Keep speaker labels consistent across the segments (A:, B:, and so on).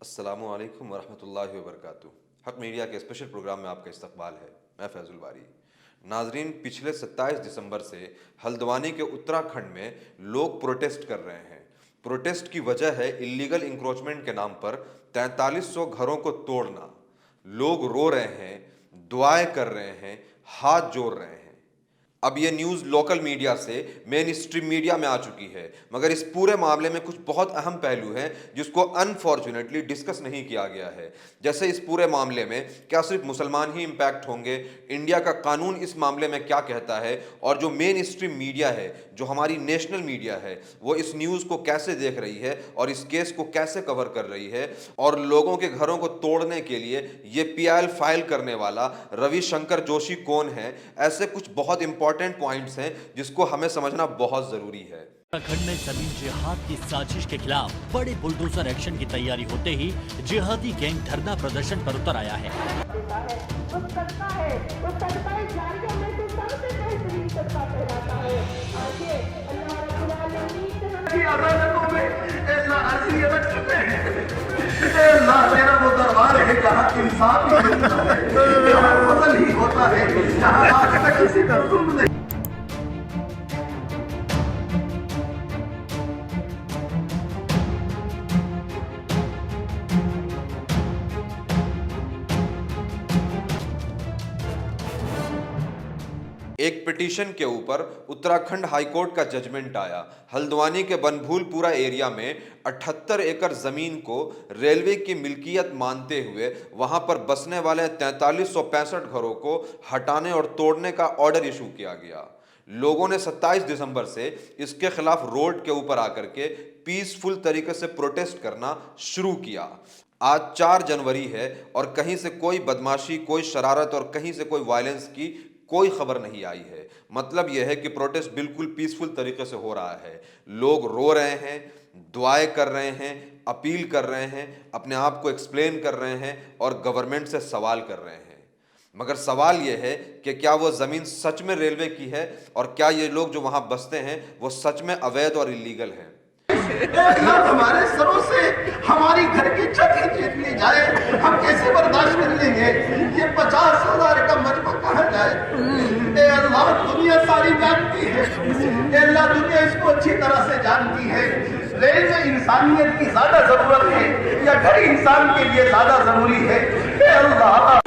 A: अस्सलामु अलैकुम वरहमतुल्लाहि वबरकातुहू। हक मीडिया के स्पेशल प्रोग्राम में आपका इस्तकबाल है। मैं फैजुल बारी। नाजरीन, पिछले 27 दिसंबर से हल्द्वानी के उत्तराखंड में लोग प्रोटेस्ट कर रहे हैं। प्रोटेस्ट की वजह है इलीगल इंक्रोचमेंट के नाम पर 4300 घरों को तोड़ना। लोग रो रहे हैं, दुआएं कर रहे हैं, हाथ जोड़ रहे हैं। अब यह न्यूज़ लोकल मीडिया से मेन स्ट्रीम मीडिया में आ चुकी है, मगर इस पूरे मामले में कुछ बहुत अहम पहलू हैं जिसको अनफॉर्चुनेटली डिस्कस नहीं किया गया है। जैसे इस पूरे मामले में क्या सिर्फ मुसलमान ही इंपैक्ट होंगे, इंडिया का कानून इस मामले में क्या कहता है, और जो मेन स्ट्रीम मीडिया है, जो हमारी नेशनल मीडिया है, वो इस न्यूज़ को कैसे देख रही है और इस केस को कैसे कवर कर रही है, और लोगों के घरों को तोड़ने के लिए ये पीआईएल फाइल करने वाला रविशंकर जोशी कौन है। ऐसे कुछ बहुत इंपॉर्टेंट पॉइंट्स हैं जिसको हमें समझना बहुत जरूरी है।
B: उत्तराखंड में जमीन जिहाद की साजिश के खिलाफ बड़े बुलडोजर एक्शन की तैयारी होते ही जिहादी गैंग धरना प्रदर्शन पर उतर आया है।
C: वो दरबार है जहाँ इंसान ही होता है, जहाँ आज तक किसी का जुल्म नहीं।
A: एक पिटीशन के ऊपर उत्तराखंड हाईकोर्ट का जजमेंट आया। हल्द्वानी के बनभूलपुरा एरिया में 78 एकड़ जमीन को रेलवे की मिल्कियत मानते हुए वहां पर बसने वाले 4365 घरों को हटाने और तोड़ने का ऑर्डर इशू किया गया। लोगों ने 27 दिसंबर से इसके खिलाफ रोड के ऊपर आकर के पीसफुल तरीके से प्रोटेस्ट करना शुरू किया। आज 4 जनवरी है और कहीं से कोई बदमाशी, कोई शरारत और कहीं से कोई वायलेंस की कोई खबर नहीं आई है। मतलब यह है कि प्रोटेस्ट बिल्कुल पीसफुल तरीके से हो रहा है। लोग रो रहे हैं, दुआएं कर रहे हैं, अपील कर रहे हैं, अपने आप को एक्सप्लेन कर रहे हैं और गवर्नमेंट से सवाल कर रहे हैं। मगर सवाल यह है कि क्या वो ज़मीन सच में रेलवे की है और क्या ये लोग जो वहां बसते हैं वो सच में अवैध और इलीगल हैं।
C: हमारे सरों से हमारी घर की छत ही छीन ली जाए, हम कैसे बर्दाश्त कर लेंगे? ये 50,000 का मजबा कहाँ जाए? ए अल्लाह, दुनिया सारी जानती है, ए अल्लाह दुनिया इसको अच्छी तरह से जानती है। रेल में इंसानियत की ज्यादा जरूरत है या घर इंसान के लिए ज्यादा जरूरी है? ए अल्लाह।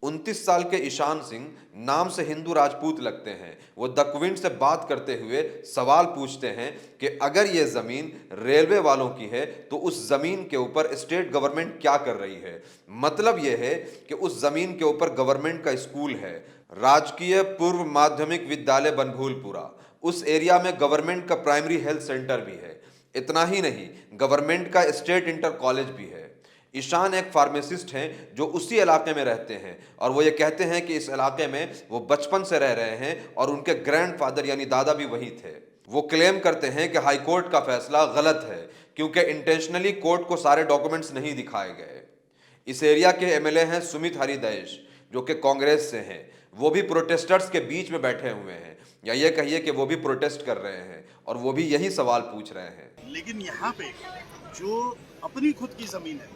A: 29 साल के ईशान सिंह नाम से हिंदू राजपूत लगते हैं। वो द क्विंट से बात करते हुए सवाल पूछते हैं कि अगर ये जमीन रेलवे वालों की है तो उस जमीन के ऊपर स्टेट गवर्नमेंट क्या कर रही है। मतलब यह है कि उस जमीन के ऊपर गवर्नमेंट का स्कूल है, राजकीय पूर्व माध्यमिक विद्यालय बनभूलपुरा। उस एरिया में गवर्नमेंट का प्राइमरी हेल्थ सेंटर भी है। इतना ही नहीं, गवर्नमेंट का स्टेट इंटर कॉलेज भी है। ईशान एक फार्मासिस्ट हैं जो उसी इलाके में रहते हैं और वो ये कहते हैं कि इस इलाके में वो बचपन से रह रहे हैं और उनके ग्रैंडफादर यानी दादा भी वही थे। वो क्लेम करते हैं कि हाई कोर्ट का फैसला गलत है क्योंकि इंटेंशनली कोर्ट को सारे डॉक्यूमेंट्स नहीं दिखाए गए। इस एरिया के एमएलए हैं सुमित हरिदेश, जो कि कांग्रेस से हैं। वो भी प्रोटेस्टर्स के बीच में बैठे हुए हैं, या ये कहिए कि वो भी प्रोटेस्ट कर रहे हैं और वो भी यही सवाल पूछ रहे हैं।
D: लेकिन यहाँ पे जो अपनी खुद की जमीन है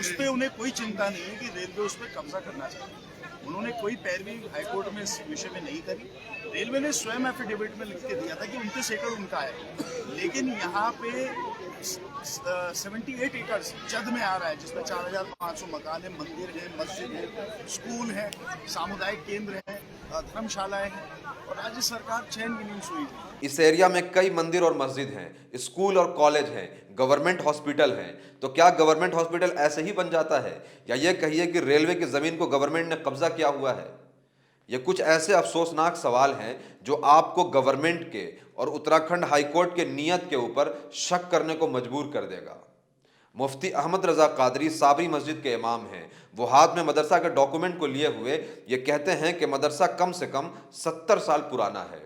D: उस पर उन्हें कोई चिंता नहीं है कि रेलवे उस पर कब्जा करना चाहिए। उन्होंने कोई पैरवी हाईकोर्ट में इस विषय में नहीं करी। रेलवे ने स्वयं एफिडेविट में लिख के दिया था कि 29 एकड़ उनका है, लेकिन यहाँ पे 78 एकड़ जद में आ रहा है, जिसमें 4,500 मकान है, मंदिर है, मस्जिद है, स्कूल है, सामुदायिक केंद्र है, धर्मशालाएं हैं, और राज्य सरकार चैन की नींद सोई है।
A: इस एरिया में कई मंदिर और मस्जिद हैं, स्कूल और कॉलेज हैं, गवर्नमेंट हॉस्पिटल हैं। तो क्या गवर्नमेंट हॉस्पिटल ऐसे ही बन जाता है, या ये कहिए कि रेलवे की जमीन को गवर्नमेंट ने कब्जा किया हुआ है? ये कुछ ऐसे अफसोसनाक सवाल हैं जो आपको गवर्नमेंट के और उत्तराखंड हाईकोर्ट के नियत के ऊपर शक करने को मजबूर कर देगा। मुफ्ती अहमद रजा कादरी साबरी मस्जिद के इमाम हैं। वो हाथ में मदरसा के डॉक्यूमेंट को लिए हुए ये कहते हैं कि मदरसा कम से कम 70 साल पुराना है।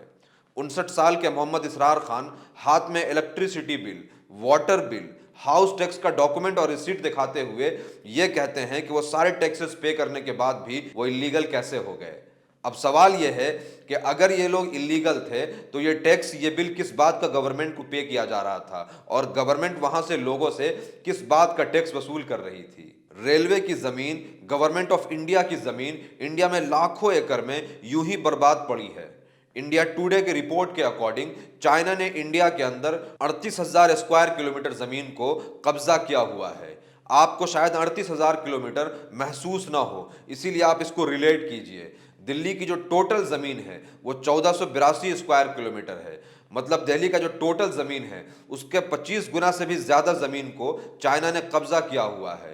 A: 59 साल के मोहम्मद इसरार खान हाथ में electricity bill, water bill, house tax का डॉक्यूमेंट और रिसीट दिखाते हुए ये कहते हैं कि वो सारे टैक्सेस पे करने के बाद भी वो इलीगल कैसे हो गए। अब सवाल यह है कि अगर ये लोग इलीगल थे तो ये टैक्स, ये बिल किस बात का गवर्नमेंट को पे किया जा रहा था और गवर्नमेंट वहां से लोगों से किस बात का टैक्स वसूल कर रही थी। रेलवे की जमीन, गवर्नमेंट ऑफ इंडिया की जमीन इंडिया में लाखों एकड़ में यूं ही बर्बाद पड़ी है। इंडिया टुडे की रिपोर्ट के अकॉर्डिंग चाइना ने इंडिया के अंदर 38,000 स्क्वायर किलोमीटर जमीन को कब्जा किया हुआ है। आपको शायद 38,000 किलोमीटर महसूस ना हो, इसीलिए आप इसको रिलेट कीजिए। दिल्ली की जो टोटल जमीन है वो 1482 स्क्वायर किलोमीटर है। मतलब दिल्ली का जो टोटल जमीन है उसके 25 गुना से भी ज्यादा जमीन को चाइना ने कब्जा किया हुआ है।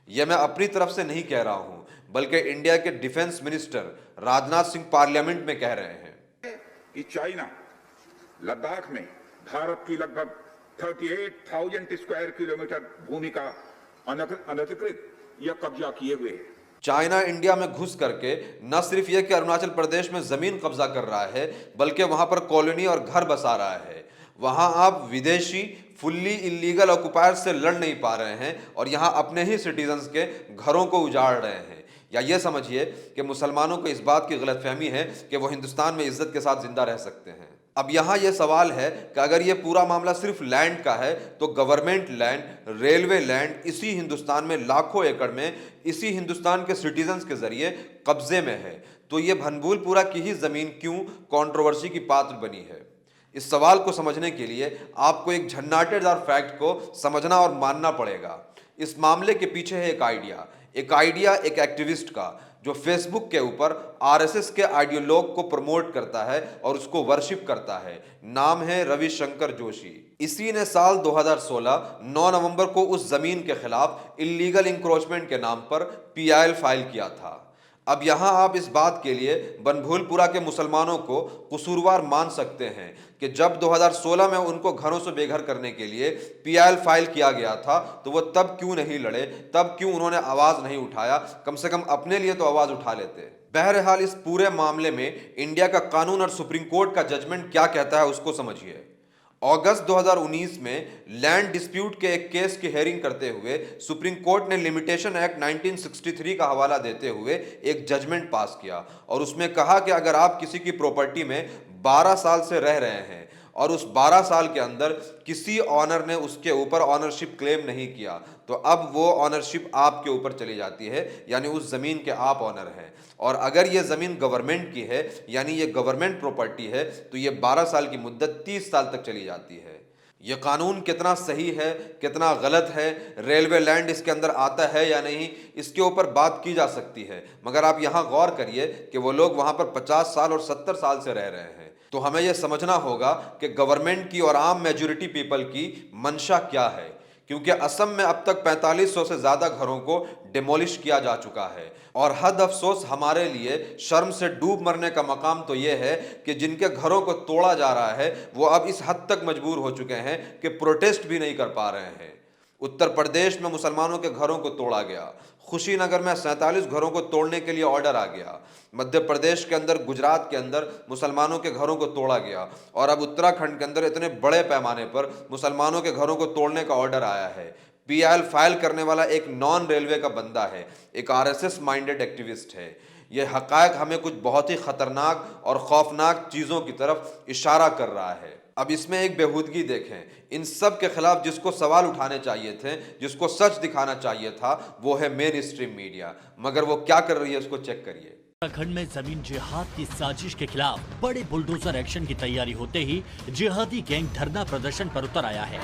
A: यह मैं अपनी तरफ से नहीं कह रहा हूं, बल्कि इंडिया के defence minister Rajnath Singh parliament में कह रहे हैं
E: कि चाइना लद्दाख में भारत की लगभग 38,000 स्क्वायर किलोमीटर भूमि का अनधिकृत या कब्जा किए हुए है।
A: चाइना इंडिया में घुस करके न सिर्फ यह कि अरुणाचल प्रदेश में जमीन कब्जा कर रहा है, बल्कि वहां पर कॉलोनी और घर बसा रहा है। वहां आप विदेशी फुल्ली इलीगल ऑक्युपायर से लड़ नहीं पा रहे हैं और यहां अपने ही सिटीजन्स के घरों को उजाड़ रहे हैं। या ये समझिए कि मुसलमानों को इस बात की गलतफहमी है कि वो हिंदुस्तान में इज्जत के साथ जिंदा रह सकते हैं। अब यहाँ ये सवाल है कि अगर ये पूरा मामला सिर्फ लैंड का है तो गवर्नमेंट लैंड, रेलवे लैंड इसी हिंदुस्तान में लाखों एकड़ में इसी हिंदुस्तान के सिटीजन्स के जरिए कब्जे में है, तो ये भनभूलपुरा की ही जमीन क्यों कंट्रोवर्सी की पात्र बनी है? इस सवाल को समझने के लिए आपको एक झन्नाटेदार फैक्ट को समझना और मानना पड़ेगा। इस मामले के पीछे है एक आइडिया एक एक्टिविस्ट का, जो फेसबुक के ऊपर आरएसएस के आइडियोलॉग को प्रमोट करता है और उसको वर्शिप करता है। नाम है रविशंकर जोशी। इसी ने साल 2016 9 नवंबर को उस जमीन के खिलाफ इलीगल इंक्रोचमेंट के नाम पर पीआईएल फाइल किया था। अब यहां आप इस बात के लिए बनभूलपुरा के मुसलमानों को कसूरवार मान सकते हैं कि जब 2016 में उनको घरों से बेघर करने के लिए पीआईएल फाइल किया गया था तो वो तब क्यों नहीं लड़े, तब क्यों उन्होंने आवाज नहीं उठाया? कम से कम अपने लिए तो आवाज उठा लेते। बहरहाल इस पूरे मामले में इंडिया का कानून और सुप्रीम कोर्ट का जजमेंट क्या कहता है उसको समझिए। अगस्त 2019 में लैंड डिस्प्यूट के एक केस की हेयरिंग करते हुए सुप्रीम कोर्ट ने लिमिटेशन एक्ट 1963 का हवाला देते हुए एक जजमेंट पास किया और उसमें कहा कि अगर आप किसी की प्रॉपर्टी में 12 साल से रह रहे हैं और उस 12 साल के अंदर किसी ऑनर ने उसके ऊपर ऑनरशिप क्लेम नहीं किया तो अब वो ऑनरशिप आपके ऊपर चली जाती है, यानी उस जमीन के आप ऑनर हैं। और अगर ये जमीन गवर्नमेंट की है, यानी ये गवर्नमेंट प्रॉपर्टी है, तो ये 12 साल की मुद्दत 30 साल तक चली जाती है। ये कानून कितना सही है, कितना गलत है, रेलवे लैंड इसके अंदर आता है या नहीं, इसके ऊपर बात की जा सकती है, मगर आप यहाँ गौर करिए कि वो लोग वहाँ पर 50 साल और 70 साल से रह रहे हैं। तो हमें यह समझना होगा कि गवर्नमेंट की और आम मेजॉरिटी पीपल की मंशा क्या है, क्योंकि असम में अब तक 4500 से ज्यादा घरों को डिमोलिश किया जा चुका है। और हद अफसोस हमारे लिए शर्म से डूब मरने का मकाम तो यह है कि जिनके घरों को तोड़ा जा रहा है वो अब इस हद तक मजबूर हो चुके हैं कि प्रोटेस्ट भी नहीं कर पा रहे हैं। उत्तर प्रदेश में मुसलमानों के घरों को तोड़ा गया, खुशीनगर में 47 घरों को तोड़ने के लिए ऑर्डर आ गया, मध्य प्रदेश के अंदर, गुजरात के अंदर मुसलमानों के घरों को तोड़ा गया और अब उत्तराखंड के अंदर इतने बड़े पैमाने पर मुसलमानों के घरों को तोड़ने का ऑर्डर आया है। पीआईएल फाइल करने वाला एक नॉन रेलवे का बंदा है, एक आरएसएस माइंडेड एक्टिविस्ट है। यह हकायक हमें कुछ बहुत ही खतरनाक और खौफनाक चीजों की तरफ इशारा कर रहा है। अब इसमें एक बेहूदगी देखें, इन सब के खिलाफ जिसको सवाल उठाने चाहिए थे, जिसको सच दिखाना चाहिए था, वो है मेन स्ट्रीम मीडिया, मगर वो क्या कर रही है उसको चेक करिए।
B: उत्तराखंड में जमीन जिहाद की साजिश के खिलाफ बड़े बुलडोजर एक्शन की तैयारी होते ही जिहादी गैंग धरना प्रदर्शन पर उतर आया है।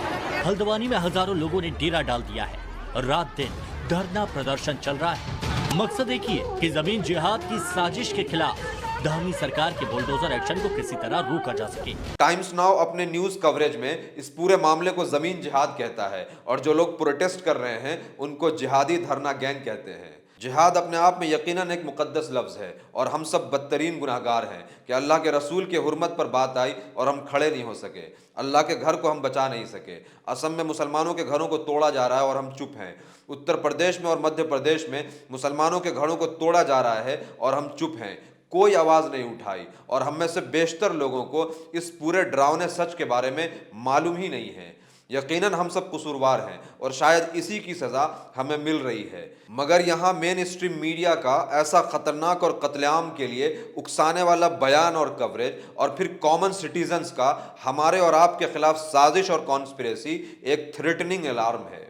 B: हल्द्वानी में हजारों लोगों ने डेरा डाल दिया है। रात दिन धरना प्रदर्शन चल रहा है। मकसद एक ही है कि जमीन जिहाद की साजिश के खिलाफ धामी सरकार के बुलडोजर एक्शन को किसी तरह रोका जा सके।
A: टाइम्स नाउ अपने न्यूज कवरेज में इस पूरे मामले को जमीन जिहाद कहता है और जो लोग प्रोटेस्ट कर रहे हैं उनको जिहादी धरना गैंग कहते हैं। जिहाद अपने आप में यकीनन एक मुकद्दस लफ्ज़ है और हम सब बदतरीन गुनाहगार हैं कि अल्लाह के रसूल के हुर्मत पर बात आई और हम खड़े नहीं हो सके, अल्लाह के घर को हम बचा नहीं सके। असम में मुसलमानों के घरों को तोड़ा जा रहा है और हम चुप हैं। उत्तर प्रदेश में और मध्य प्रदेश में मुसलमानों के घरों को तोड़ा जा रहा है और हम चुप हैं, कोई आवाज़ नहीं उठाई। और हम में से बेशतर लोगों को इस पूरे डरावने सच के बारे में मालूम ही नहीं है। यकीनन हम सब कसूरवार हैं और शायद इसी की सज़ा हमें मिल रही है, मगर यहाँ मेन स्ट्रीम मीडिया का ऐसा ख़तरनाक और कत्लेआम के लिए उकसाने वाला बयान और कवरेज, और फिर कॉमन सिटीजन्स का हमारे और आपके खिलाफ साजिश और कॉन्स्पिरेसी एक थ्रेटनिंग अलार्म है।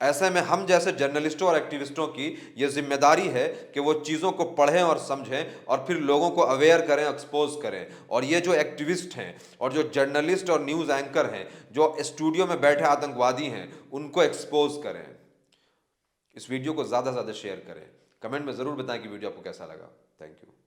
A: ऐसे में हम जैसे जर्नलिस्टों और एक्टिविस्टों की यह जिम्मेदारी है कि वो चीज़ों को पढ़ें और समझें और फिर लोगों को अवेयर करें, एक्सपोज करें। और ये जो एक्टिविस्ट हैं और जो जर्नलिस्ट और न्यूज़ एंकर हैं जो स्टूडियो में बैठे आतंकवादी हैं, उनको एक्सपोज करें। इस वीडियो को ज़्यादा से ज़्यादा शेयर करें। कमेंट में ज़रूर बताएं कि वीडियो आपको कैसा लगा। Thank you.